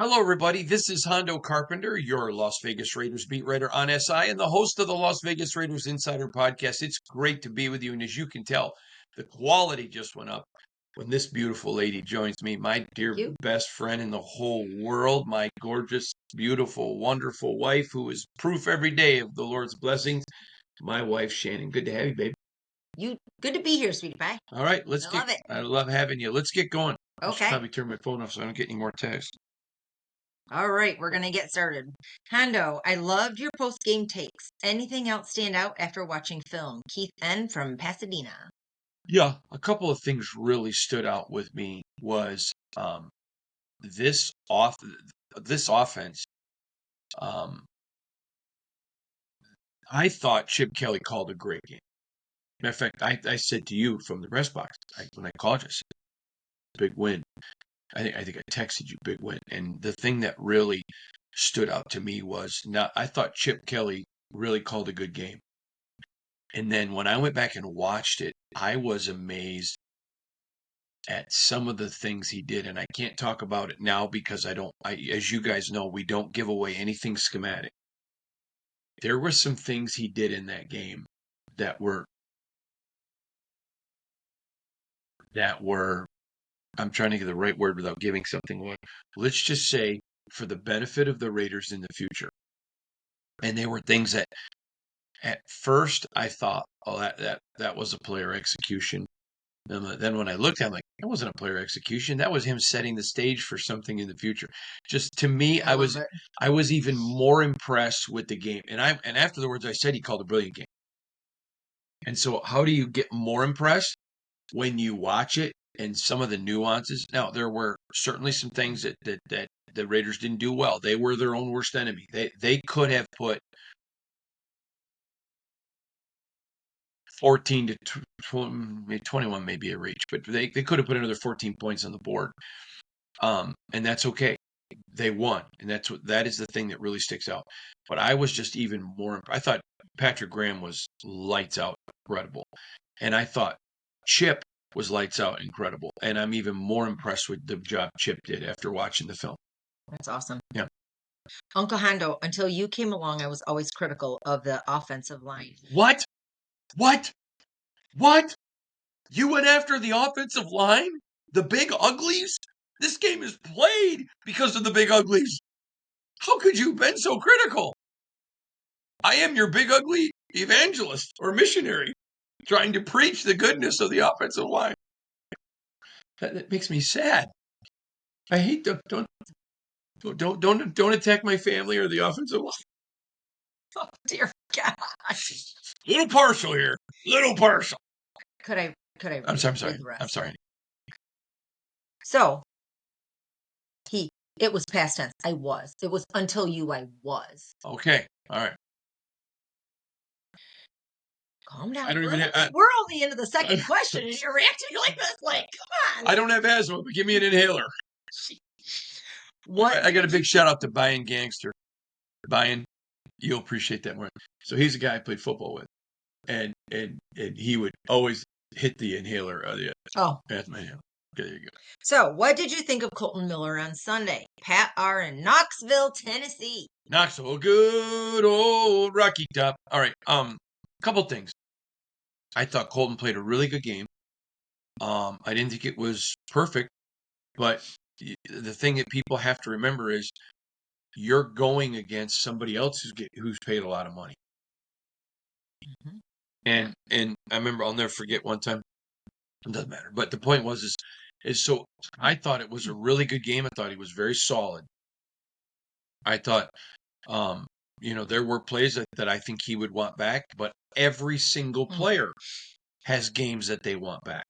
Hello, everybody. This is Hondo Carpenter, your Las Vegas Raiders beat writer on SI and the host of the Las Vegas Raiders Insider Podcast. It's great to be with you. And as you can tell, the quality just went up when this beautiful lady joins me, my dear best friend in the whole world, my gorgeous, beautiful, wonderful wife who is proof every day of the Lord's blessings, my wife, Shannon. Good to have you, babe. Good to be here, sweetie pie. All right, love it. I love having you. Let's get going. I should Okay. probably turn my phone off so I don't get any more texts. All right, we're going to get started. Hondo, I loved your post-game takes. Anything else stand out after watching film? Keith N. from Pasadena. Yeah, a couple of things really stood out with me was this offense. I thought Chip Kelly called a great game. Matter of fact, I said to you from the rest box when I called you, I said, big win. I think I texted you big win. And the thing that really stood out to me was I thought Chip Kelly really called a good game. And then when I went back and watched it, I was amazed at some of the things he did. And I can't talk about it now because as you guys know, we don't give away anything schematic. There were some things he did in that game that were, I'm trying to get the right word without giving something away. Let's just say for the benefit of the Raiders in the future. And they were things that at first I thought, oh, that was a player execution. And then when I looked at it, I'm like, that wasn't a player execution. That was him setting the stage for something in the future. Just to me, I was even more impressed with the game. And afterwards I said he called a brilliant game. And so how do you get more impressed? When you watch it and some of the nuances. Now, there were certainly some things that the Raiders didn't do well. They were their own worst enemy. They could have put 14 to 21 maybe a reach, but they could have put another 14 points on the board. And that's okay. They won, and that is the thing that really sticks out. But I was just even more. I thought Patrick Graham was lights out, incredible, and I thought Chip was lights out, incredible, and I'm even more impressed with the job Chip did after watching the film. That's awesome. Yeah. Uncle Hondo, until you came along, I was always critical of the offensive line. What? You went after the offensive line? The big uglies? This game is played because of the big uglies. How could you have been so critical? I am your big ugly evangelist or missionary trying to preach the goodness of the offensive line. That makes me sad. I hate them. Don't attack my family or the offensive line. Oh, dear gosh. Little partial here. Little partial. Could I I'm sorry. I'm sorry. So it was past tense. It was until I was. Okay. All right. Calm down. I don't even we're only into the second question and you're reacting like this. Like, come on. I don't have asthma, but give me an inhaler. What? I got a big shout out to Bayan Gangster. Bayan, you'll appreciate that more. So he's a guy I played football with. And he would always hit the inhaler. Asthma inhaler. Okay, there you go. So, what did you think of Colton Miller on Sunday? Pat R. in Knoxville, Tennessee. Knoxville, good old Rocky Top. All right, couple things. I thought Colton played a really good game. I didn't think it was perfect, but the thing that people have to remember is you're going against somebody else who's paid a lot of money. Mm-hmm. And I remember, I'll never forget one time. It doesn't matter. But the point is so I thought it was a really good game. I thought he was very solid. I thought, there were plays that I think he would want back, but every single player has games that they want back.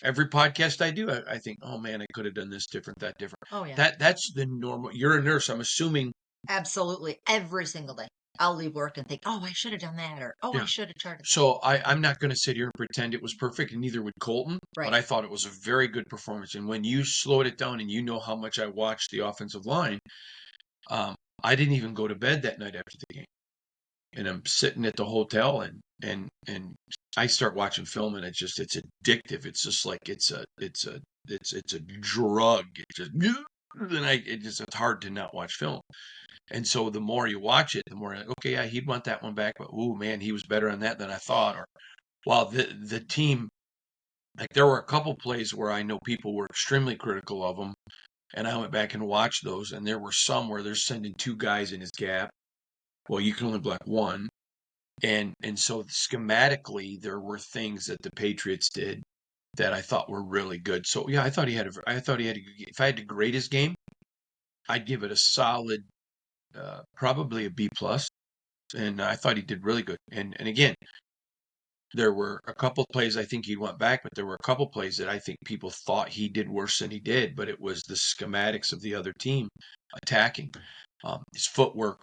Every podcast I do, I think, oh man, I could have done this different, that different. Oh yeah. That's the normal. You're a nurse, I'm assuming. Absolutely. Every single day. I'll leave work and think, oh, I should have done that, or I should have charted. So I'm not going to sit here and pretend it was perfect, and neither would Colton. Right. But I thought it was a very good performance. And when you slowed it down, and you know how much I watched the offensive line, I didn't even go to bed that night after the game. And I'm sitting at the hotel, and I start watching film, and it's addictive. It's just like it's a drug. It just then it's hard to not watch film. And so the more you watch it, the more like, okay, yeah, he'd want that one back, but oh man, he was better on that than I thought. Or while the team, like there were a couple plays where I know people were extremely critical of him, and I went back and watched those, and there were some where they're sending two guys in his gap. Well, you can only block one, and so schematically there were things that the Patriots did that I thought were really good. So yeah, I thought he had a good game. If I had to grade his game, I'd give it a solid, probably a B plus, and I thought he did really good. And again, there were a couple plays I think he went back, but there were a couple plays that I think people thought he did worse than he did, but it was the schematics of the other team attacking. His footwork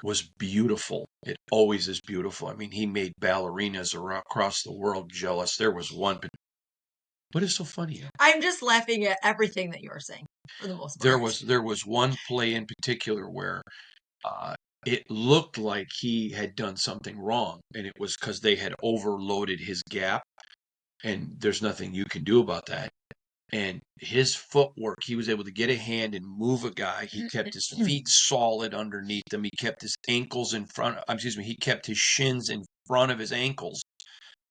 was beautiful. It always is beautiful. I mean, he made ballerinas across the world jealous. There was one, but what is so funny? I'm just laughing at everything that you're saying for the most part. There was one play in particular where uh, it looked like he had done something wrong, and it was because they had overloaded his gap, and there's nothing you can do about that. And his footwork, he was able to get a hand and move a guy. He kept his feet solid underneath him. He kept his ankles in front. Excuse me. He kept his shins in front of his ankles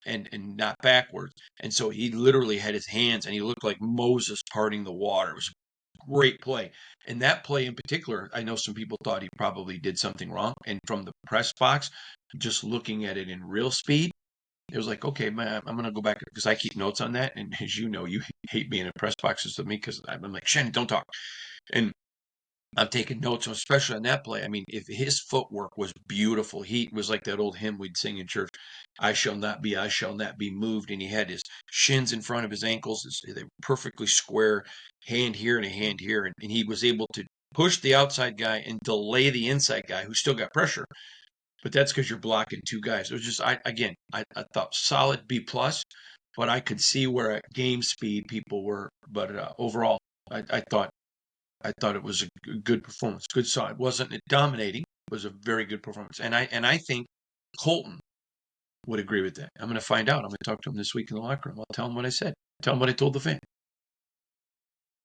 and not backwards. And so he literally had his hands, and he looked like Moses parting the water. It was a great play. And that play in particular, I know some people thought he probably did something wrong. And from the press box, just looking at it in real speed, it was like, okay, man, I'm going to go back because I keep notes on that. And as you know, you hate being in press boxes with me because I'm like, Shannon, don't talk. And I'm taking notes, especially on that play. I mean, if his footwork was beautiful, he was like that old hymn we'd sing in church, I shall not be moved. And he had his shins in front of his ankles. They were perfectly square, hand here and a hand here. And he was able to push the outside guy and delay the inside guy who still got pressure. But that's because you're blocking two guys. It was just, I thought solid B plus, but I could see where at game speed people were. But overall, I thought it was a good performance, good side. It wasn't dominating. It was a very good performance, and I think Colton would agree with that. I'm going to find out. I'm going to talk to him this week in the locker room. I'll tell him what I said. Tell him what I told the fan.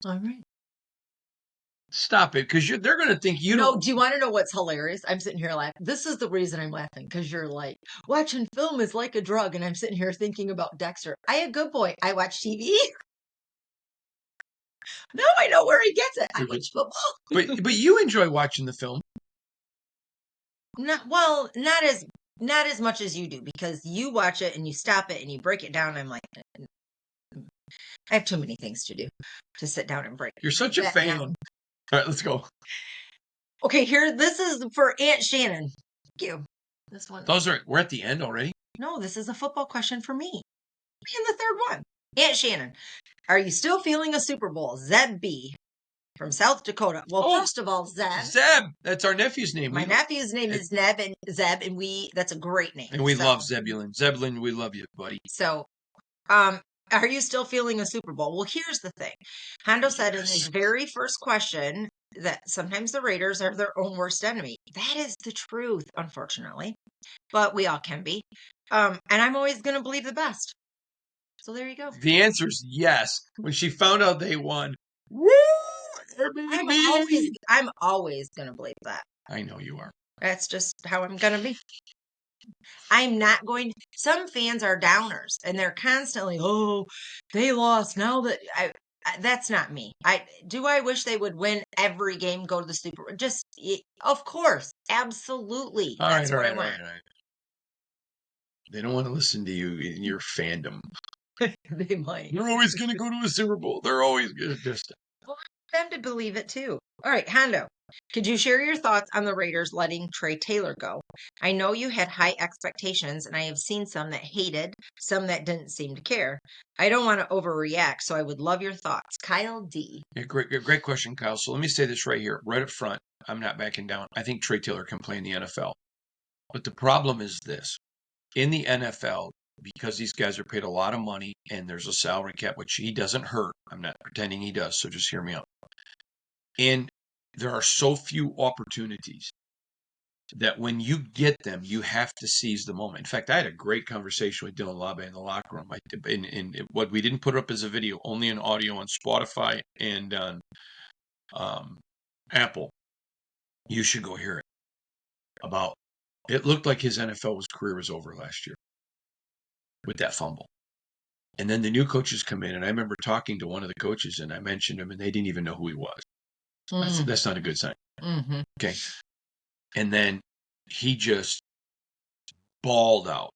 All right. Stop it, because they're going to think you No, don't. do you want to know what's hilarious? I'm sitting here laughing. This is the reason I'm laughing because you're like, watching film is like a drug. And I'm sitting here thinking about Dexter. I a good boy. I watch TV. Now I know where he gets it. I watch football. But you enjoy watching the film. Not as much as you do because you watch it and you stop it and you break it down. I'm like, I have too many things to do to sit down and break. You're such a fan. Down. All right, let's go. Okay, this is for Aunt Shannon. Thank you. This one. We're at the end already? No, this is a football question for me. And the third one. Aunt Shannon, are you still feeling a Super Bowl? Zeb B. from South Dakota. Well, first of all, Zeb. Zeb. That's our nephew's name. My nephew's name is Zeb, and that's a great name. And we love Zebulon. Zebulon, we love you, buddy. So, are you still feeling a Super Bowl? Well, here's the thing. Hondo said in his very first question that sometimes the Raiders are their own worst enemy. That is the truth, unfortunately. But we all can be. And I'm always going to believe the best. So there you go. The answer is yes. When she found out they won, woo! I'm always going to believe that. I know you are. That's just how I'm going to be. I'm not going. Some fans are downers, and they're constantly, "Oh, they lost." Now that that's not me. I wish they would win every game, go to the Super Bowl. Just, of course, absolutely. That's what I want. All right. They don't want to listen to you in your fandom. They might. They're always going to go to a Super Bowl. They're always going to just. Well, I want them to believe it too. All right, Hondo. Could you share your thoughts on the Raiders letting Trey Taylor go? I know you had high expectations, and I have seen some that hated, some that didn't seem to care. I don't want to overreact, so I would love your thoughts. Kyle D. Yeah, great question, Kyle. So let me say this right here, right up front. I'm not backing down. I think Trey Taylor can play in the NFL. But the problem is this. In the NFL, because these guys are paid a lot of money and there's a salary cap, which he doesn't hurt. I'm not pretending he does, so just hear me out. And there are so few opportunities that when you get them, you have to seize the moment. In fact, I had a great conversation with Dylan Labe in the locker room. In what we didn't put up as a video, only an audio on Spotify and on Apple, you should go hear it about. It looked like his NFL career was over last year with that fumble. And then the new coaches come in, and I remember talking to one of the coaches, and I mentioned him, and they didn't even know who he was. That's not a good sign. Mm-hmm. Okay. And then he just balled out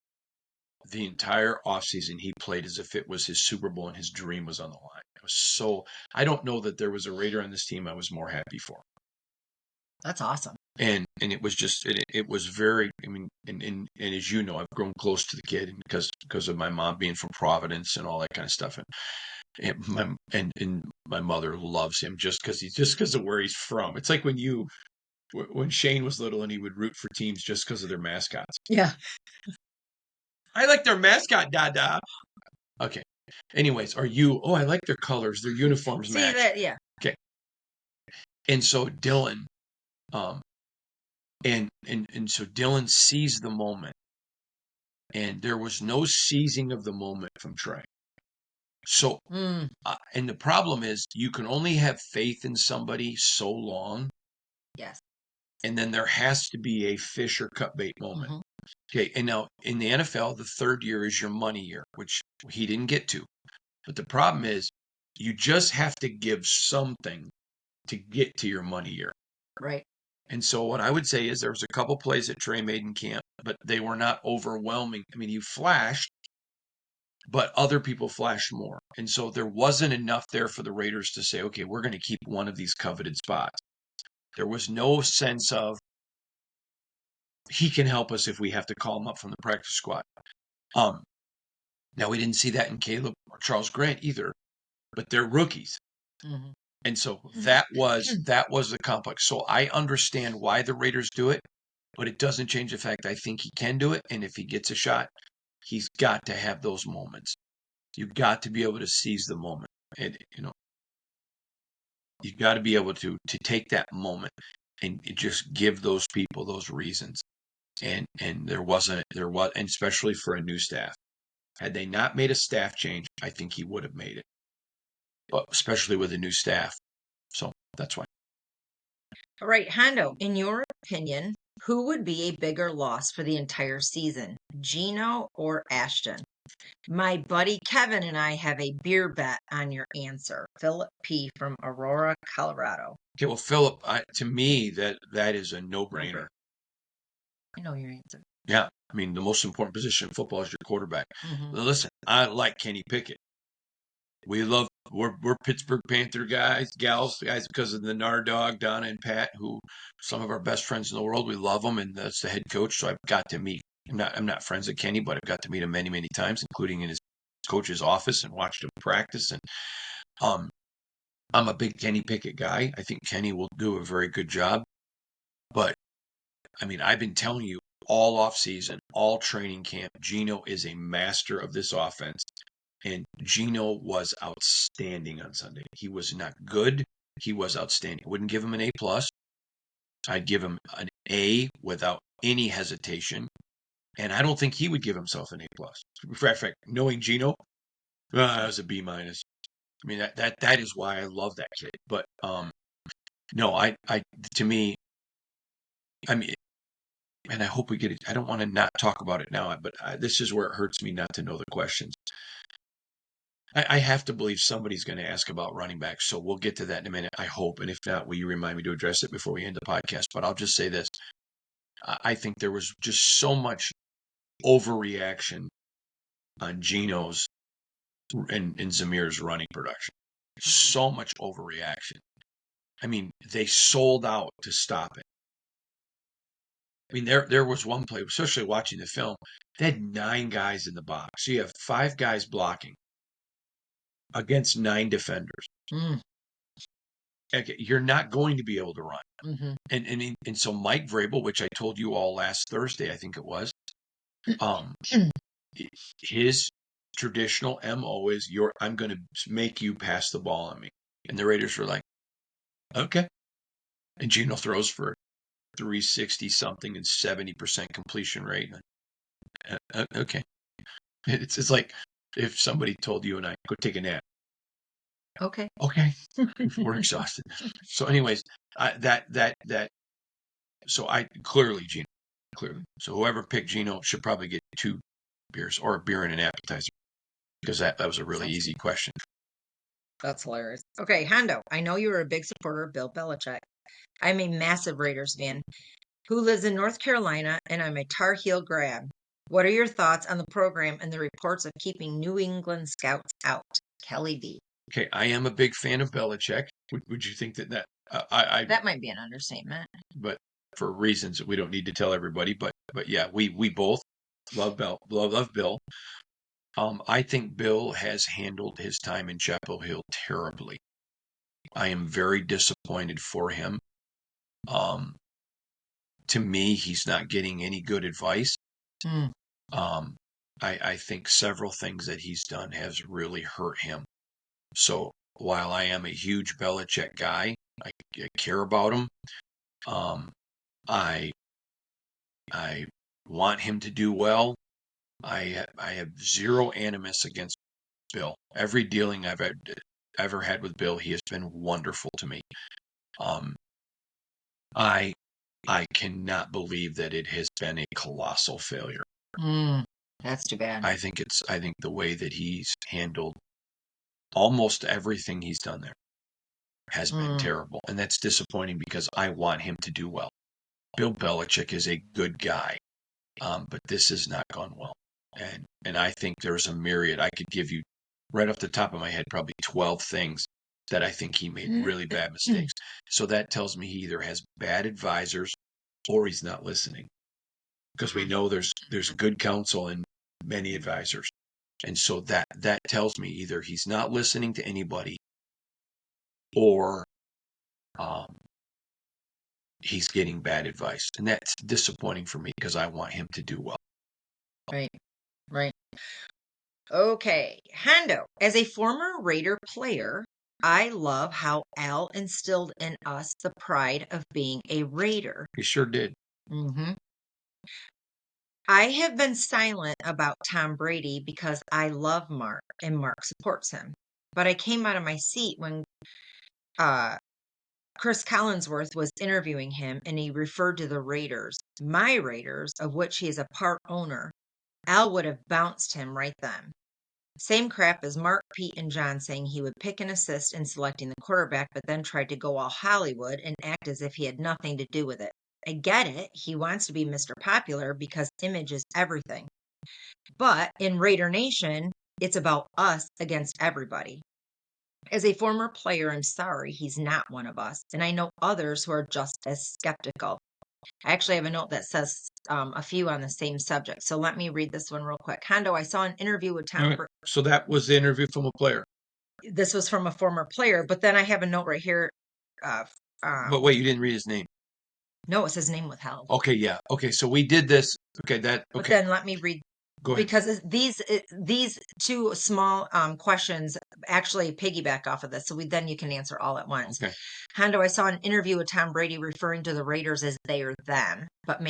the entire offseason. He played as if it was his Super Bowl and his dream was on the line. It was so, I don't know that there was a Raider on this team I was more happy for. That's awesome. And it was just, it was very, I mean, and as you know, I've grown close to the kid because of my mom being from Providence and all that kind of stuff. And my mother loves him just because of where he's from. It's like when Shane was little and he would root for teams just because of their mascots. Yeah. I like their mascot, Dada. Okay. Anyways, I like their colors, their uniforms See match. that? Yeah. Okay. And so Dylan, and so Dylan seized the moment, and there was no seizing of the moment from Trey. So, and the problem is you can only have faith in somebody so long. Yes. And then there has to be a fish or cut bait moment. Mm-hmm. Okay. And now in the NFL, the third year is your money year, which he didn't get to. But the problem is you just have to give something to get to your money year. Right. And so what I would say is there was a couple plays that Trey made in camp, but they were not overwhelming. I mean, he flashed, but other people flashed more. And so there wasn't enough there for the Raiders to say, okay, we're going to keep one of these coveted spots. There was no sense of he can help us if we have to call him up from the practice squad. Now we didn't see that in Caleb or Charles Grant either, but they're rookies. Mm-hmm. And so that was the complex. So I understand why the Raiders do it, but it doesn't change the fact I think he can do it. And if he gets a shot, he's got to have those moments. You've got to be able to seize the moment. And you've got to be able to take that moment and just give those people those reasons. And and especially for a new staff. Had they not made a staff change, I think he would have made it. But especially with a new staff. So that's why. All right, Hondo, in your opinion, who would be a bigger loss for the entire season, Gino or Ashton? My buddy Kevin and I have a beer bet on your answer. Philip P. from Aurora, Colorado. Okay, well, Philip, to me, that is a no-brainer. I know your answer. Yeah, I mean, the most important position in football is your quarterback. Mm-hmm. Now, listen, I like Kenny Pickett. We're Pittsburgh Panther guys because of the Nard Dog, Donna and Pat, who some of our best friends in the world. We love them, and that's the head coach. So I've got to meet. I'm not friends with Kenny, but I've got to meet him many, many times, including in his coach's office and watched him practice. And I'm a big Kenny Pickett guy. I think Kenny will do a very good job. But I mean, I've been telling you all off season, all training camp, Gino is a master of this offense. And Gino was outstanding on Sunday. He was not good. He was outstanding. I wouldn't give him an A+. I'd give him an A without any hesitation. And I don't think he would give himself an A+. In fact, knowing Gino, that was a B-. I mean, that is why I love that kid. But no, to me, I mean, and I hope we get it. I don't want to not talk about it now, but this is where it hurts me not to know the questions. I have to believe somebody's going to ask about running backs, so we'll get to that in a minute, I hope. And if not, will you remind me to address it before we end the podcast? But I'll just say this. I think there was just so much overreaction on Geno's and Zamir's running production. So much overreaction. I mean, they sold out to stop it. I mean, there was one play, especially watching the film, they had 9 guys in the box. So you have 5 guys blocking against 9 defenders. Okay, you're not going to be able to run. Mm-hmm. And so Mike Vrabel, which I told you all last Thursday, I think it was, his traditional MO is I'm going to make you pass the ball on me. And the Raiders were like, okay. And Gino throws for 360 something and 70% completion rate. Okay. It's like if somebody told you and I, go take a nap. Okay. Okay, we're exhausted. So, anyways, so I clearly Gino, clearly. So whoever picked Gino should probably get 2 beers or a beer and an appetizer because that was a really easy question. That's hilarious. Okay, Hondo, I know you were a big supporter of Bill Belichick. I'm a massive Raiders fan who lives in North Carolina, and I'm a Tar Heel grad. What are your thoughts on the program and the reports of keeping New England scouts out? Kelly B. Okay, I am a big fan of Belichick. Would you think that I That might be an understatement. but for reasons that we don't need to tell everybody, but yeah, we both love Bill. I think Bill has handled his time in Chapel Hill terribly. I am very disappointed for him. Um, to me, he's not getting any good advice. Mm. I think several things that he's done has really hurt him. So while I am a huge Belichick guy, I care about him. I I want him to do well. I have zero animus against Bill. Every dealing I've ever had with Bill, he has been wonderful to me. Um, I I cannot believe that it has been a colossal failure. That's too bad. I think the way that he's handled almost everything he's done there has been terrible, and that's disappointing because I want him to do well. Bill Belichick is a good guy, but this has not gone well, and I think there's a myriad. I could give you right off the top of my head probably 12 things that I think he made really bad mistakes. So that tells me he either has bad advisors or he's not listening, because we know there's good counsel in many advisors, and so that tells me either he's not listening to anybody or he's getting bad advice, and that's disappointing for me because I want him to do well. Right, right. Okay, Hando, as a former Raider player, I love how Al instilled in us the pride of being a Raider. He sure did. hmm I have been silent about Tom Brady because I love Mark and Mark supports him. But I came out of my seat when uh, Chris Collinsworth was interviewing him and he referred to the Raiders, my Raiders, of which he is a part owner. Al would have bounced him right then. Same crap as Mark, Pete, and John saying he would pick and assist in selecting the quarterback, but then tried to go all Hollywood and act as if he had nothing to do with it. I get it. He wants to be Mr. Popular because image is everything. But in Raider Nation, it's about us against everybody. As a former player, I'm sorry he's not one of us. And I know others who are just as skeptical. I actually have a note that says a few on the same subject. So let me read this one real quick. Hondo, I saw an interview with Tom. So that was the interview from a player. This was from a former player, but then I have a note right here. But wait, you didn't read his name. No, it says name withheld. Okay, yeah. Okay, so we did this. Okay, But then let me read. Go ahead. Because these two small questions actually piggyback off of this, so then you can answer all at once. Okay. Hondo, I saw an interview with Tom Brady referring to the Raiders as they or them, but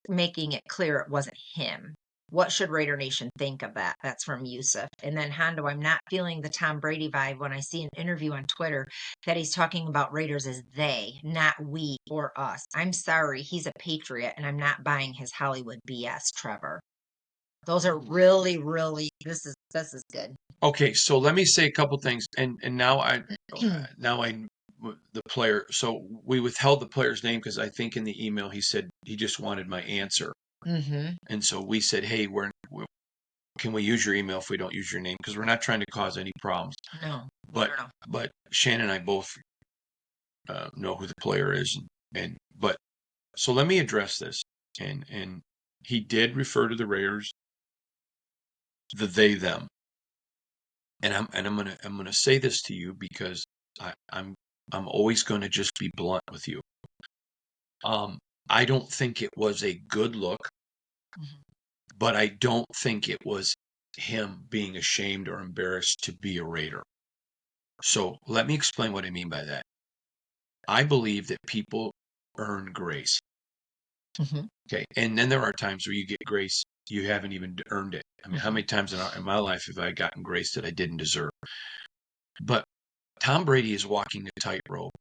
making it clear it wasn't him. What should Raider Nation think of that? That's from Yusuf. And then Hondo, I'm not feeling the Tom Brady vibe when I see an interview on Twitter that he's talking about Raiders as they, not we or us. I'm sorry, he's a patriot, and I'm not buying his Hollywood BS, Trevor. Those are really, really. This is good. Okay, so let me say a couple things, and now the player. So we withheld the player's name because I think in the email he said he just wanted my answer, and so we said, hey, can we use your email if we don't use your name, because we're not trying to cause any problems. No, But Shannon and I both know who the player is, but so let me address this, and he did refer to the Raiders, the they them. And I'm gonna say this to you because I'm always gonna just be blunt with you. I don't think it was a good look, but I don't think it was him being ashamed or embarrassed to be a Raider. So let me explain what I mean by that. I believe that people earn grace. Okay, and then there are times where you get grace you haven't even earned it. I mean, how many times in my life have I gotten grace that I didn't deserve? But Tom Brady is walking the tightrope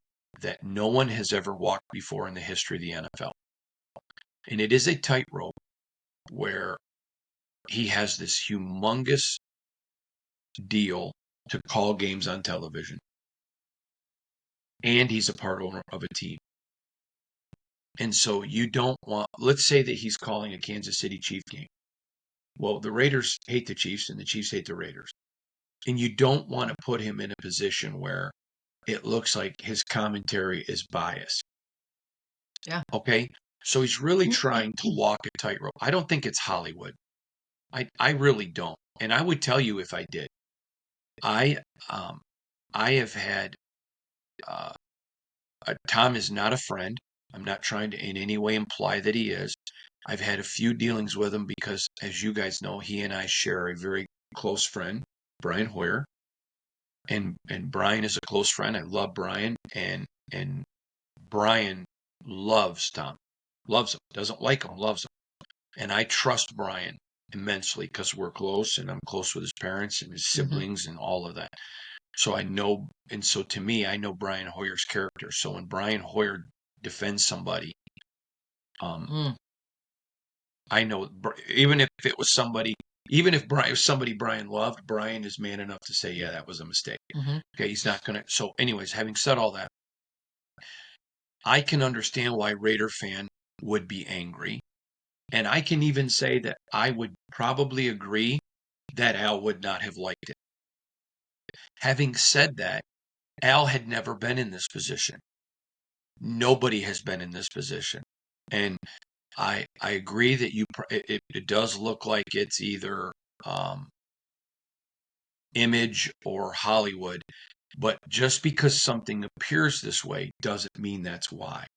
that no one has ever walked before in the history of the NFL. And it is a tightrope where he has this humongous deal to call games on television, and he's a part owner of a team. And so you don't want, let's say that he's calling a Kansas City Chief game. Well, the Raiders hate the Chiefs and the Chiefs hate the Raiders. And you don't want to put him in a position where it looks like his commentary is biased. Yeah. Okay? So he's really trying to walk a tightrope. I don't think it's Hollywood. I really don't. And I would tell you if I did. I have had Tom is not a friend. I'm not trying to in any way imply that he is. I've had a few dealings with him because, as you guys know, he and I share a very close friend, Brian Hoyer. And Brian is a close friend. I love Brian, and Brian loves Tom, loves him, doesn't like him, loves him. And I trust Brian immensely because we're close, and I'm close with his parents and his siblings and all of that. So I know, and so to me, I know Brian Hoyer's character. So when Brian Hoyer defends somebody, I know even if it was somebody, even if somebody Brian loved, Brian is man enough to say, yeah, that was a mistake. Okay, he's not gonna. So, anyways, having said all that, I can understand why Raider fan would be angry, and I can even say that I would probably agree that Al would not have liked it. Having said that, Al had never been in this position. Nobody has been in this position, and I agree that it does look like it's either image or Hollywood, but just because something appears this way doesn't mean that's why.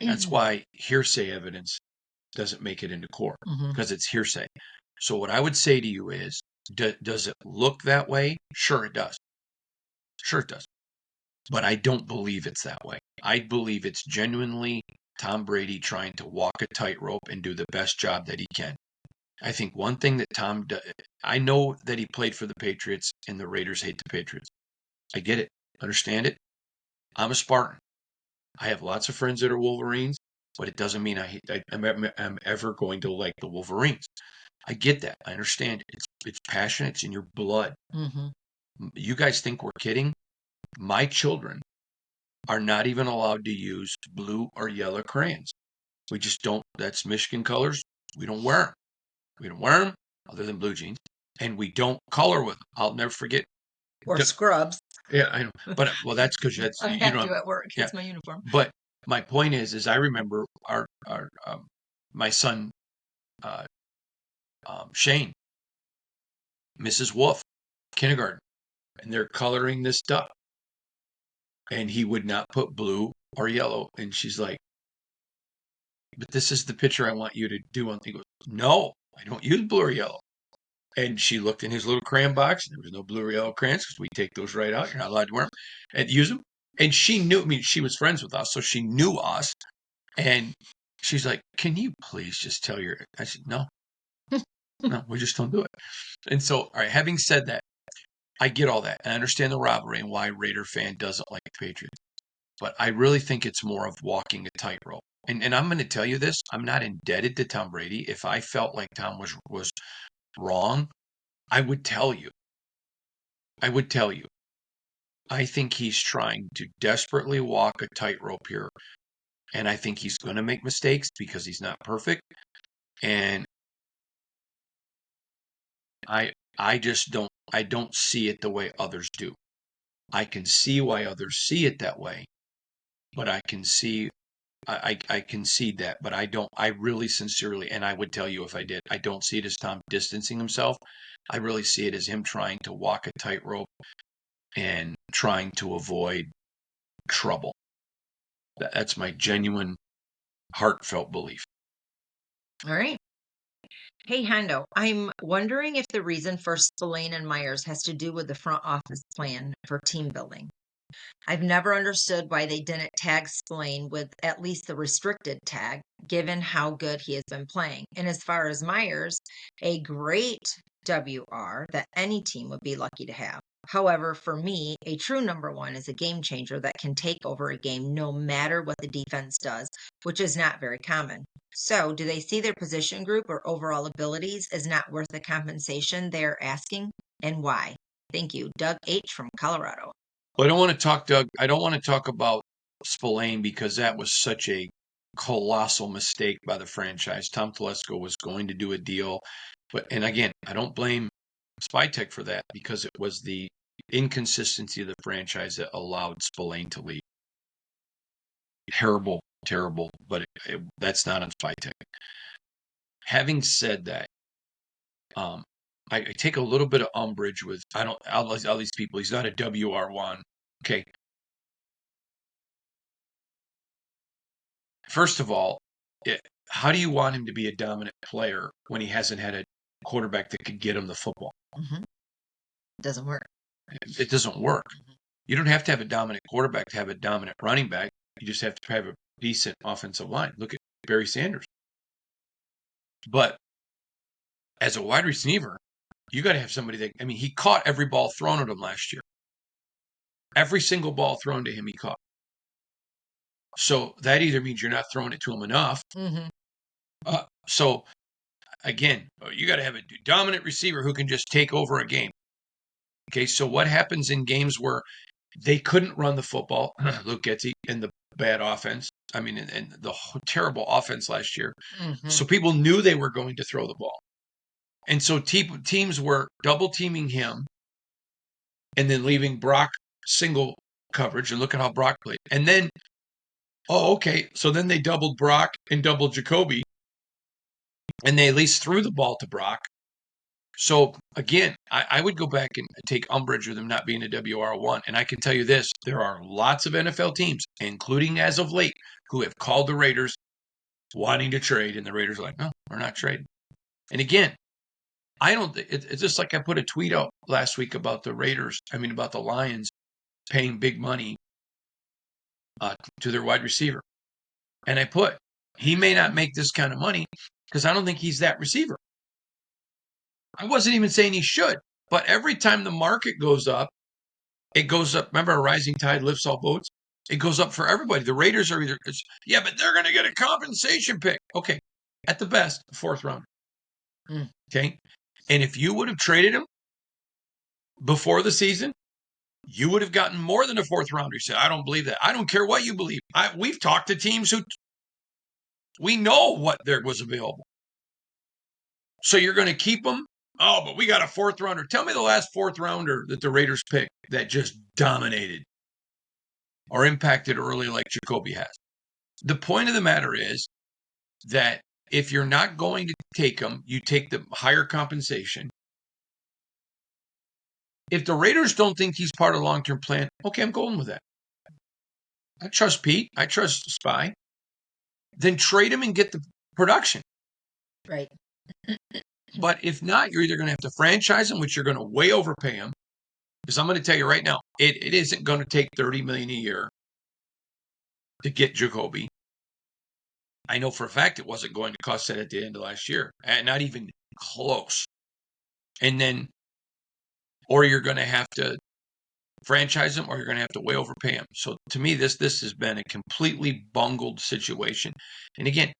That's why hearsay evidence doesn't make it into court because it's hearsay. So what I would say to you is, does it look that way? Sure, it does. Sure, it does. But I don't believe it's that way. I believe it's genuinely Tom Brady trying to walk a tightrope and do the best job that he can. I think one thing that Tom does, I know that he played for the Patriots and the Raiders hate the Patriots. I get it. Understand it. I'm a Spartan. I have lots of friends that are Wolverines, but it doesn't mean I'm ever going to like the Wolverines. I get that. I understand it. It's passion. It's in your blood. You guys think we're kidding? My children are not even allowed to use blue or yellow crayons. We just don't. That's Michigan colors. We don't wear them. We don't wear them other than blue jeans, and we don't color with them. I'll never forget. Or scrubs. Yeah, I know. But well, that's because I you have know. to at work. Yeah. It's my uniform. But my point is I remember my son Shane, Mrs. Wolf, kindergarten, and they're coloring this duck, and he would not put blue or yellow, and she's like, "But this is the picture I want you to do." And he goes, "No, I don't use blue or yellow." And she looked in his little crayon box, and there was no blue or yellow crayons because we take those right out. You're not allowed to wear them and use them. And she knew. I mean, she was friends with us, so she knew us. And she's like, "Can you please just tell your?" I said, "No, no, we just don't do it." And so, all right. Having said that, I get all that. I understand the rivalry and why Raider fan doesn't like the Patriots. But I really think it's more of walking a tightrope. And I'm going to tell you this: I'm not indebted to Tom Brady. If I felt like Tom was wrong, I would tell you. I would tell you. I think he's trying to desperately walk a tightrope here. And I think he's going to make mistakes because he's not perfect. And I just don't see it the way others do. I can see why others see it that way, but I concede that, but I really sincerely, and I would tell you if I did, I don't see it as Tom distancing himself. I really see it as him trying to walk a tightrope and trying to avoid trouble. That's my genuine, heartfelt belief. All right. Hey, Hando, I'm wondering if the reason for Spillane and Myers has to do with the front office plan for team building. I've never understood why they didn't tag Spillane with at least the restricted tag, given how good he has been playing. And as far as Myers, a great WR that any team would be lucky to have. However, for me, a true number one is a game changer that can take over a game no matter what the defense does, which is not very common. So, do they see their position group or overall abilities as not worth the compensation they're asking, and why? Thank you. Doug H. from Colorado. Well, I don't want to talk, Doug. I don't want to talk about Spillane because that was such a colossal mistake by the franchise. Tom Telesco was going to do a deal, and again, I don't blame Spytech for that because it was the inconsistency of the franchise that allowed Spillane to leave. Terrible, terrible, but that's not on Spytech. Having said that, I take a little bit of umbrage with all these people. He's not a WR1. Okay. First of all, how do you want him to be a dominant player when he hasn't had a quarterback that could get him the football? Mm-hmm. It doesn't work. It doesn't work. Mm-hmm. You don't have to have a dominant quarterback to have a dominant running back. You just have to have a decent offensive line. Look at Barry Sanders. But as a wide receiver, you got to have somebody that, I mean, he caught every ball thrown at him last year. Every single ball thrown to him, he caught. So that either means you're not throwing it to him enough. Mm-hmm. So again, you got to have a dominant receiver who can just take over a game. Okay, so what happens in games where they couldn't run the football? Luke Getzey and the bad offense. I mean, and the terrible offense last year. Mm-hmm. So people knew they were going to throw the ball. And so teams were double teaming him and then leaving Brock single coverage. And look at how Brock played. And then, okay. So then they doubled Brock and doubled Jakobi. And they at least threw the ball to Brock. So again, I would go back and take umbrage with him not being a WR1. And I can tell you this, there are lots of NFL teams, including as of late, who have called the Raiders wanting to trade. And the Raiders are like, no, we're not trading. And again, it's just like I put a tweet out last week about the Raiders, about the Lions paying big money to their wide receiver. And I put, he may not make this kind of money because I don't think he's that receiver. I wasn't even saying he should, but every time the market goes up, it goes up. Remember, a rising tide lifts all boats? It goes up for everybody. The Raiders are but they're going to get a compensation pick. Okay, at the best, a fourth round. Okay, and if you would have traded him before the season, you would have gotten more than a fourth rounder. You say, I don't believe that. I don't care what you believe. We've talked to teams who we know what there was available. So you're going to keep them? Oh, but we got a fourth rounder. Tell me the last fourth rounder that the Raiders picked that just dominated or impacted early like Jakobi has. The point of the matter is that if you're not going to take them, you take the higher compensation. If the Raiders don't think he's part of the long-term plan, okay, I'm going with that. I trust Pete. I trust Spy. Then trade him and get the production. Right. But if not, you're either going to have to franchise him, which you're going to way overpay him. Because I'm going to tell you right now, it isn't going to take $30 million a year to get Jakobi. I know for a fact it wasn't going to cost that at the end of last year, and not even close. And then, or you're going to have to franchise him, or you're going to have to way overpay him. So to me, this has been a completely bungled situation. And again,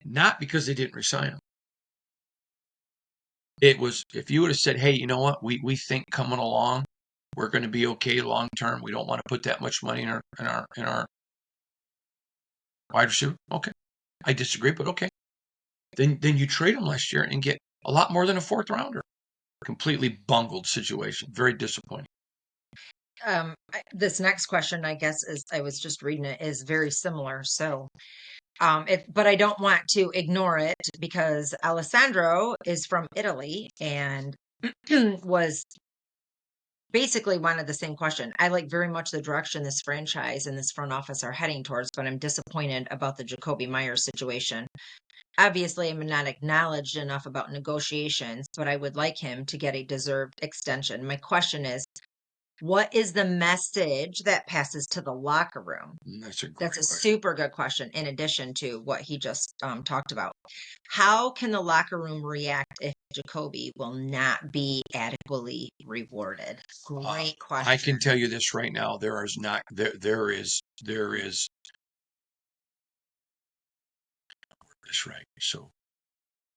not because they didn't resign him. It was, if you would have said, hey, you know what, we think coming along, we're going to be okay long term. We don't want to put that much money in our wide receiver. Okay, I disagree, but okay. Then you trade him last year and get a lot more than a fourth rounder. Completely bungled situation. Very disappointing. This next question, I guess, is I was just reading it, is very similar. So, but I don't want to ignore it because Alessandro is from Italy and was basically wanted the same question. I like very much the direction this franchise and this front office are heading towards, but I'm disappointed about the Jakobi Meyers situation. Obviously, I'm not acknowledged enough about negotiations, but I would like him to get a deserved extension. My question is, what is the message that passes to the locker room? That's a super good question, in addition to what he just talked about. How can the locker room react if Jakobi will not be adequately rewarded? Great question. I can tell you this right now. There is this right. So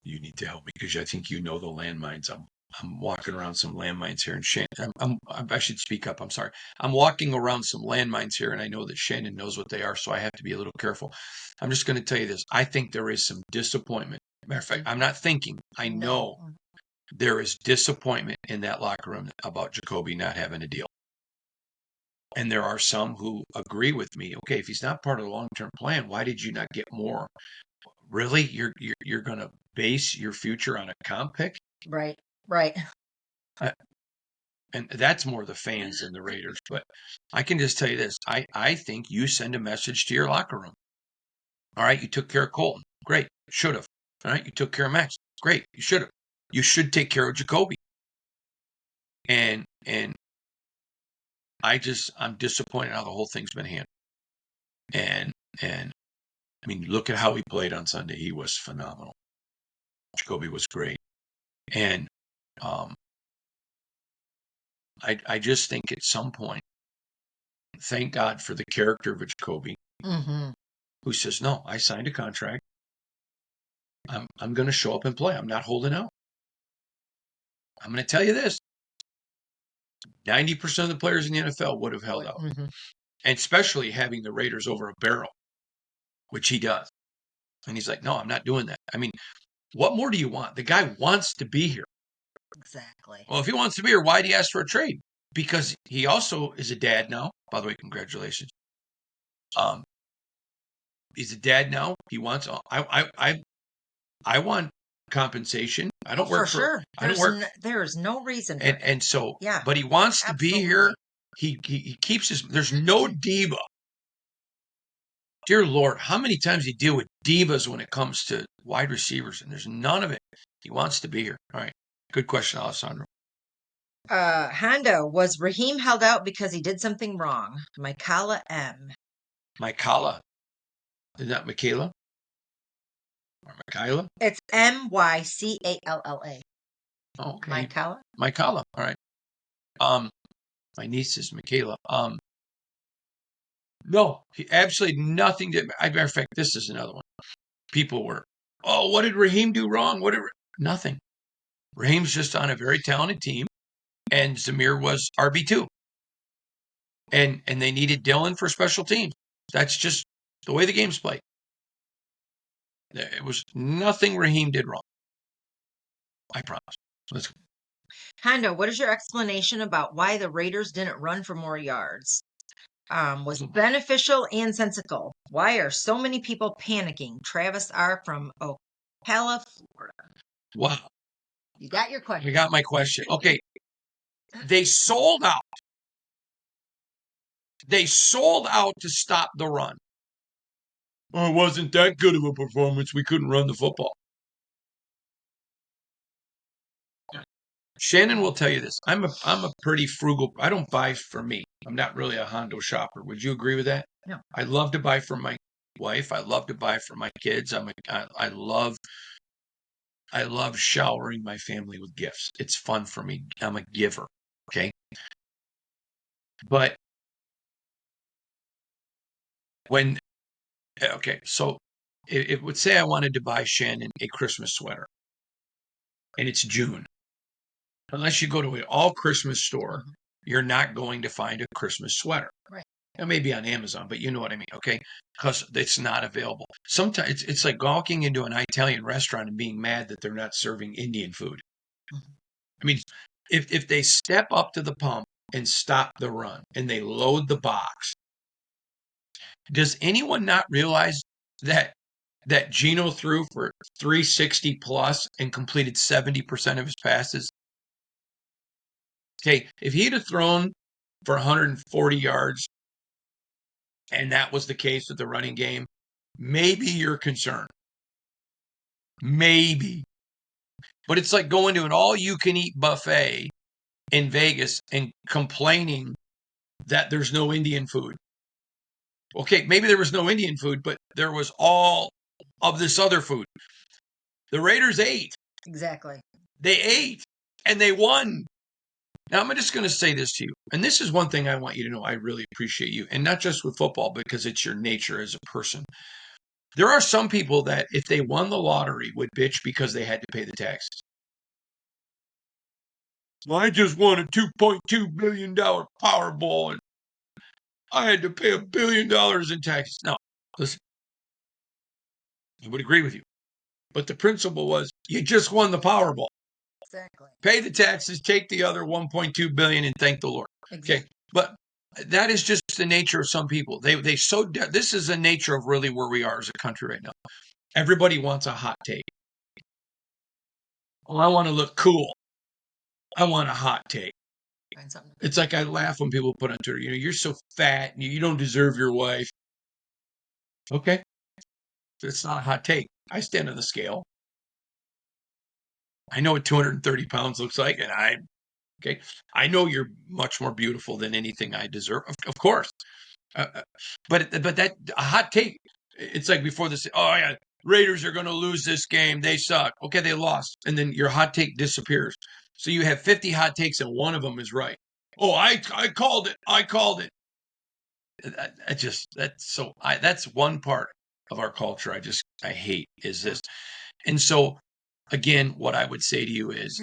you need to help me because I think you know the landmines. I'm walking around some landmines here, and Shannon, I should speak up. I'm sorry. I'm walking around some landmines here, and I know that Shannon knows what they are, so I have to be a little careful. I'm just going to tell you this. I think there is some disappointment. Matter of fact, I'm not thinking. I know there is disappointment in that locker room about Jakobi not having a deal. And there are some who agree with me. Okay, if he's not part of the long-term plan, why did you not get more? Really? You're going to base your future on a comp pick? Right. And that's more the fans than the Raiders. But I can just tell you this. I think you send a message to your locker room. All right, you took care of Colton. Great. Should have. All right, you took care of Max. Great. You should have. You should take care of Jakobi. And I'm disappointed how the whole thing's been handled. And I mean, look at how he played on Sunday. He was phenomenal. Jakobi was great. And I just think at some point, thank God for the character of Jakobi, who says, no, I signed a contract. I'm going to show up and play. I'm not holding out. I'm going to tell you this. 90% of the players in the NFL would have held out. And especially having the Raiders over a barrel, which he does. And he's like, no, I'm not doing that. I mean, what more do you want? The guy wants to be here. Exactly. Well, if he wants to be here, why'd he ask for a trade? Because he also is a dad now. By the way, congratulations. He's a dad now. He wants. I want compensation. I don't work for sure. I don't work. There's no reason. And so, yeah. But he wants to be here. He keeps his. There's no diva. Dear Lord, how many times do you deal with divas when it comes to wide receivers? And there's none of it. He wants to be here. All right. Good question, Alessandro. Hondo, was Raheem held out because he did something wrong? Michaela M. Michaela. Is that Michaela? Or Michaela? It's Mycalla. Oh, okay. Michaela? Michaela. All right. My niece is Michaela. No, he absolutely nothing. Matter of fact, this is another one. People were, oh, what did Raheem do wrong? Nothing. Raheem's just on a very talented team, and Zamir was RB2. And they needed Dylan for special teams. That's just the way the game's played. It was nothing Raheem did wrong. I promise. Let's go. Hondo, what is your explanation about why the Raiders didn't run for more yards? Was beneficial and sensical. Why are so many people panicking? Travis R. from Ocala, Florida. Wow. You got your question. You got my question. Okay. They sold out. They sold out to stop the run. Oh, it wasn't that good of a performance. We couldn't run the football. Shannon will tell you this. I'm a pretty frugal. I don't buy for me. I'm not really a Hondo shopper. Would you agree with that? No. I love to buy for my wife. I love to buy for my kids. I love showering my family with gifts. It's fun for me. I'm a giver. Okay. But so it would say I wanted to buy Shannon a Christmas sweater, and it's June. Unless you go to an all Christmas store, you're not going to find a Christmas sweater. Right. It may be on Amazon, but you know what I mean, okay? Because it's not available. Sometimes it's like walking into an Italian restaurant and being mad that they're not serving Indian food. I mean, if they step up to the pump and stop the run and they load the box, does anyone not realize that Geno threw for 360 plus and completed 70% of his passes? Okay, if he'd have thrown for 140 yards and that was the case with the running game, maybe you're concerned. Maybe. But it's like going to an all-you-can-eat buffet in Vegas and complaining that there's no Indian food. Okay, maybe there was no Indian food, but there was all of this other food. The Raiders ate. Exactly. They ate and they won. Now, I'm just going to say this to you. And this is one thing I want you to know. I really appreciate you. And not just with football, because it's your nature as a person. There are some people that if they won the lottery would bitch because they had to pay the taxes. Well, I just won a $2.2 billion Powerball and I had to pay $1 billion in taxes. Now, listen, I would agree with you. But the principle was you just won the Powerball. Exactly. Pay the taxes, take the other 1.2 billion and thank the Lord. Exactly. Okay. But that is just the nature of some people. This is the nature of really where we are as a country right now. Everybody wants a hot take. Well, I want to look cool. I want a hot take. It's like I laugh when people put on Twitter, you're so fat and you don't deserve your wife. Okay. It's not a hot take. I stand on the scale. I know what 230 pounds looks like, and I know you're much more beautiful than anything I deserve. Of course. But that a hot take, it's like before this, oh yeah, Raiders are going to lose this game. They suck. Okay, they lost. And then your hot take disappears. So you have 50 hot takes and one of them is right. Oh, I called it. I called it. That's one part of our culture I hate is this. And so again, what I would say to you is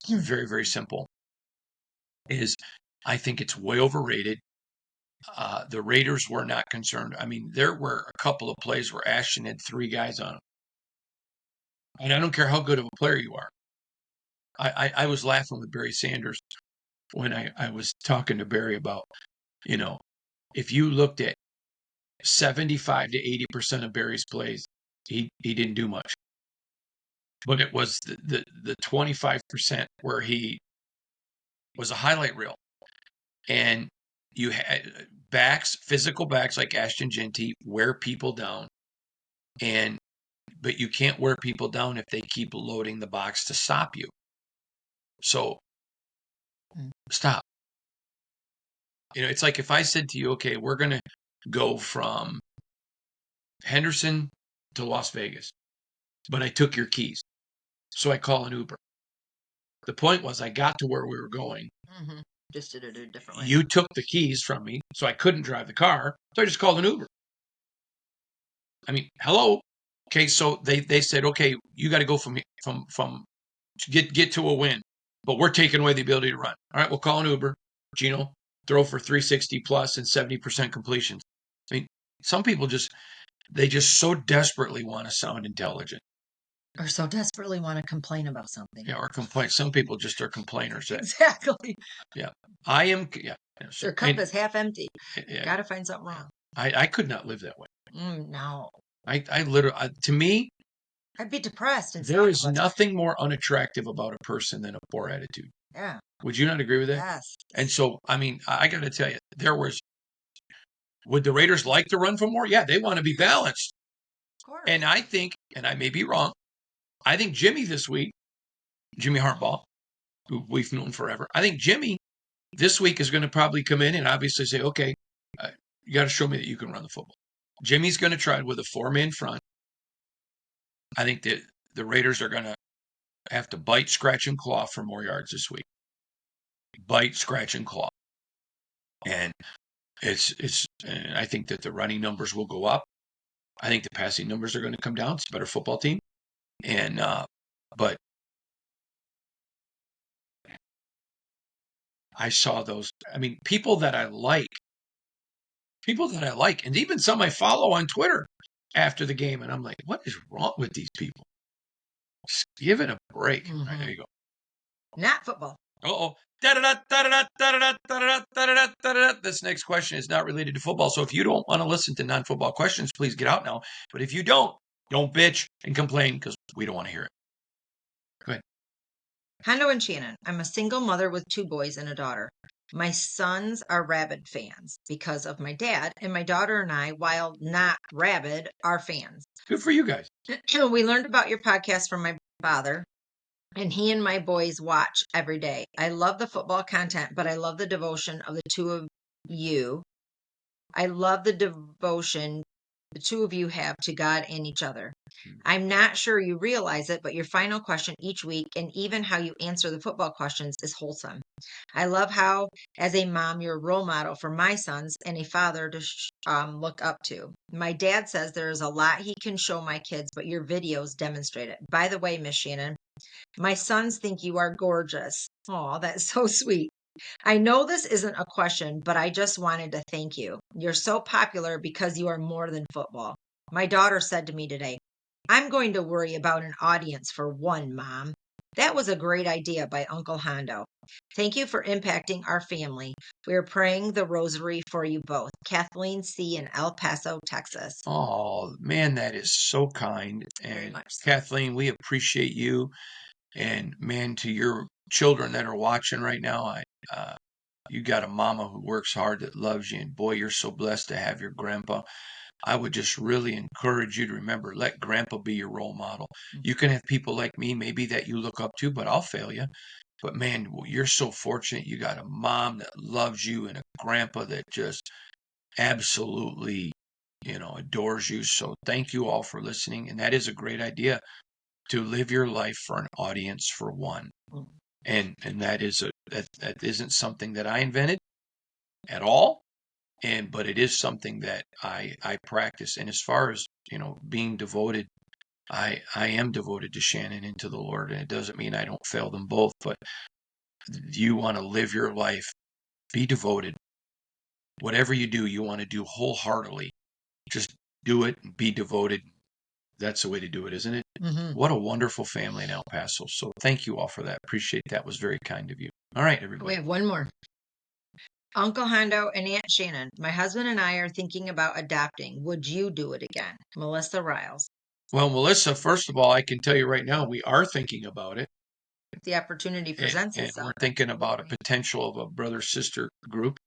very, very simple. Is I think it's way overrated. The Raiders were not concerned. I mean, there were a couple of plays where Ashton had 3 guys on him. And I don't care how good of a player you are. I was laughing with Barry Sanders when I was talking to Barry about, if you looked at 75 to 80% of Barry's plays, he didn't do much. But it was the 25% where he was a highlight reel. And you had physical backs like Ashton Genty wear people down. But you can't wear people down if they keep loading the box to stop you. So stop. It's like if I said to you, okay, we're going to go from Henderson to Las Vegas, but I took your keys. So I call an Uber. The point was I got to where we were going. Mm-hmm. Just did it a different way. You took the keys from me, so I couldn't drive the car. So I just called an Uber. I mean, hello. Okay, so they said, okay, you got to go from get to a win, but we're taking away the ability to run. All right, we'll call an Uber. Gino, throw for 360 plus and 70% completions. I mean, some people they just so desperately want to sound intelligent. Or so desperately want to complain about something. Yeah, or complain. Some people just are complainers. Exactly. Yeah, I am. Yeah, so, their cup is half empty. Yeah, got to find something wrong. I could not live that way. No. I literally, to me, I'd be depressed. There is nothing more unattractive about a person than a poor attitude. Yeah. Would you not agree with that? Yes. And so, I mean, I got to tell you, would the Raiders like to run for more? Yeah, they want to be balanced. Of course. And I think, and I may be wrong, I think Jimmy Harbaugh, who we've known forever, I think Jimmy this week is going to probably come in and obviously say, okay, you got to show me that you can run the football. Jimmy's going to try with a 4-man front. I think that the Raiders are going to have to bite, scratch, and claw for more yards this week. Bite, scratch, and claw. And and I think that the running numbers will go up. I think the passing numbers are going to come down. It's a better football team. And, but I saw those, people that I like, and even some I follow on Twitter after the game. And I'm like, what is wrong with these people? Just give it a break. Mm-hmm. Right, there you go. Not football. Uh-oh. This next question is not related to football. So if you don't want to listen to non-football questions, please get out now. But if you don't bitch and complain because we don't want to hear it. Go ahead. Hondo and Shannon. I'm a single mother with 2 boys and a daughter. My sons are rabid fans because of my dad, and my daughter and I, while not rabid, are fans. Good for you guys. We learned about your podcast from my father, and he and my boys watch every day. I love the football content, but I love the devotion of the 2 of you. I love the devotion the two of you have to God and each other. I'm not sure you realize it, but your final question each week and even how you answer the football questions is wholesome. I love how, as a mom, you're a role model for my sons and a father to look up to. My dad says there is a lot he can show my kids, but your videos demonstrate it. By the way, Miss Shannon, my sons think you are gorgeous. Oh, that's so sweet. I know this isn't a question, but I just wanted to thank you. You're so popular because you are more than football. My daughter said to me today, I'm going to worry about an audience for one, Mom. That was a great idea by Uncle Hondo. Thank you for impacting our family. We are praying the rosary for you both. Kathleen C. in El Paso, Texas. Oh, man, that is so kind. Very And much so. Kathleen, we appreciate you. And man, to your children that are watching right now, you got a mama who works hard that loves you. And boy, you're so blessed to have your grandpa. I would just really encourage you to remember, let grandpa be your role model. You can have people like me, maybe that you look up to, but I'll fail you. But man, you're so fortunate. You got a mom that loves you and a grandpa that just absolutely, adores you. So thank you all for listening. And that is a great idea to live your life for an audience for one. And that isn't something that I invented at all. But it is something that I practice. And as far as, being devoted, I am devoted to Shannon and to the Lord. And it doesn't mean I don't fail them both, but you want to live your life, be devoted. Whatever you do, you want to do wholeheartedly. Just do it and be devoted. That's the way to do it, isn't it? Mm-hmm. What a wonderful family in El Paso. So thank you all for that. Appreciate that. Was very kind of you. All right, everybody. We have one more. Uncle Hondo and Aunt Shannon, my husband and I are thinking about adopting. Would you do it again? Melissa Riles. Well, Melissa, first of all, I can tell you right now, we are thinking about it. If the opportunity presents And itself. we're thinking about a potential of a brother-sister group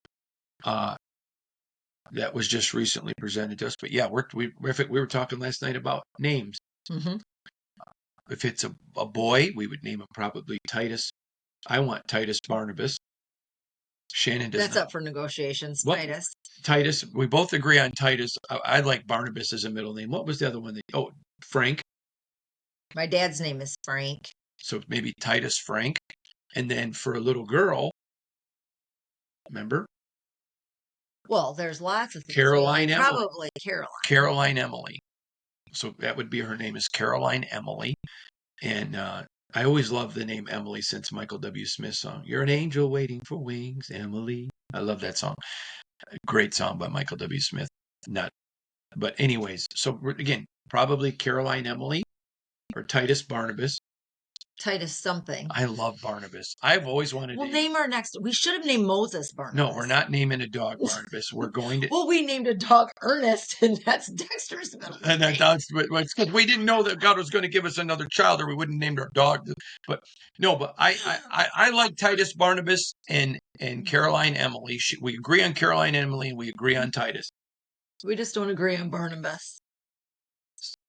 that was just recently presented to us. But yeah, we were talking last night about names. Mm-hmm. If it's a boy, we would name him probably Titus. I want Titus Barnabas. Shannon does That's not. up for negotiations, What? Titus. Titus. We both agree on Titus. I like Barnabas as a middle name. What was the other one? Frank. My dad's name is Frank. So maybe Titus Frank. And then for a little girl, remember? Well, there's lots of things. Caroline Emily. Probably Caroline. Caroline Emily. So that would be her name is Caroline Emily. And I always loved the name Emily since Michael W. Smith's song. You're an angel waiting for wings, Emily. I love that song. Great song by Michael W. Smith. But anyways, so again, probably Caroline Emily or Titus Barnabas. Titus something. I love Barnabas. I've always wanted We'll to name our next. We should have named Moses Barnabas. No, we're not naming a dog Barnabas. We're going to. Well, we named a dog Ernest, and that's Dexter's middle name. And that's because we didn't know that God was going to give us another child, or we wouldn't have named our dog. But no, but I like Titus Barnabas and Caroline Emily. We agree on Caroline Emily, and we agree on Titus. We just don't agree on Barnabas.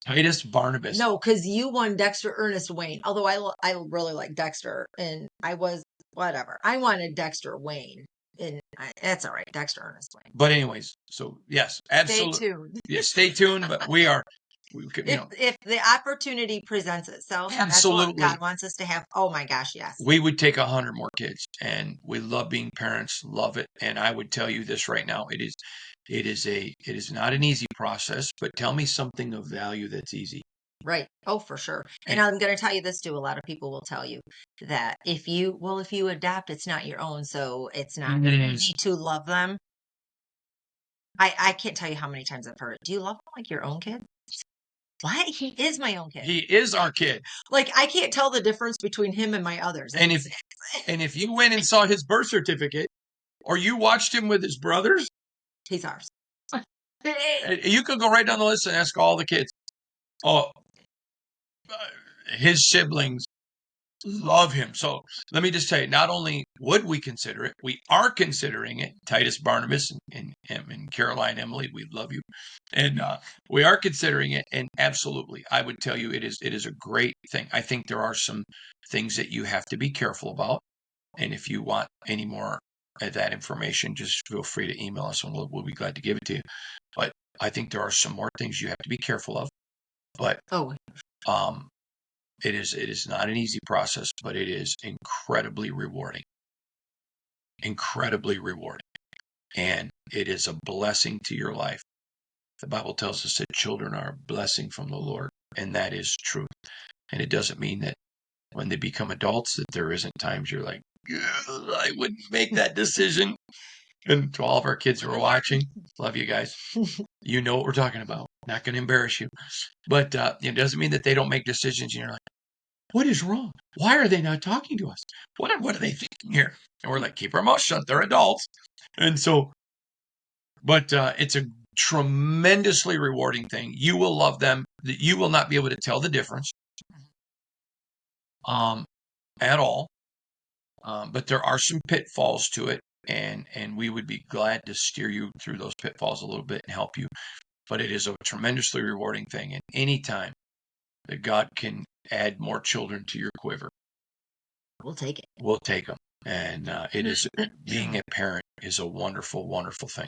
Titus Barnabas. No, because you won Dexter Ernest Wayne. Although I really like Dexter, and I was whatever. I wanted Dexter Wayne, and that's all right. Dexter Ernest Wayne. But anyways, so yes, absolutely. Stay tuned. Yeah, stay tuned. But we are. If the opportunity presents itself, absolutely, that's what God wants us to have. Oh my gosh, yes. We would take 100 more kids, and we love being parents, love it. And I would tell you this right now: it is not an easy process. But tell me something of value that's easy. Right. Oh, for sure. And I'm going to tell you this too. A lot of people will tell you that if you adopt, it's not your own, so it's not easy to love them. I can't tell you how many times I've heard it. Do you love them like your own kid? What? He is my own kid. He is our kid. Like, I can't tell the difference between him and my others. And if you went and saw his birth certificate, or you watched him with his brothers, he's ours. You could go right down the list and ask all the kids. Oh, his siblings love him. So let me just tell you, not only would we consider it, we are considering it. Titus Barnabas and Caroline Emily, we love you. And we are considering it. And absolutely, I would tell you it is a great thing. I think there are some things that you have to be careful about. And if you want any more of that information, just feel free to email us and we'll be glad to give it to you. But I think there are some more things you have to be careful of. But um, it is not an easy process, but it is incredibly rewarding. Incredibly rewarding. And it is a blessing to your life. The Bible tells us that children are a blessing from the Lord, and that is true. And it doesn't mean that when they become adults that there isn't times you're like, I wouldn't make that decision. And to all of our kids who are watching, love you guys. You know what we're talking about. Not going to embarrass you. But it doesn't mean that they don't make decisions and you're like, what is wrong? Why are they not talking to us? What are they thinking here? And we're like, keep our mouth shut. They're adults. And so, but it's a tremendously rewarding thing. You will love them. You will not be able to tell the difference at all. But there are some pitfalls to it, and we would be glad to steer you through those pitfalls a little bit and help you. But it is a tremendously rewarding thing, and any time that God can add more children to your quiver, we'll take it. We'll take them, and it is being a parent is a wonderful, wonderful thing,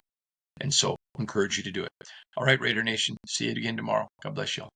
and so I encourage you to do it. All right, Raider Nation, see you again tomorrow. God bless you all.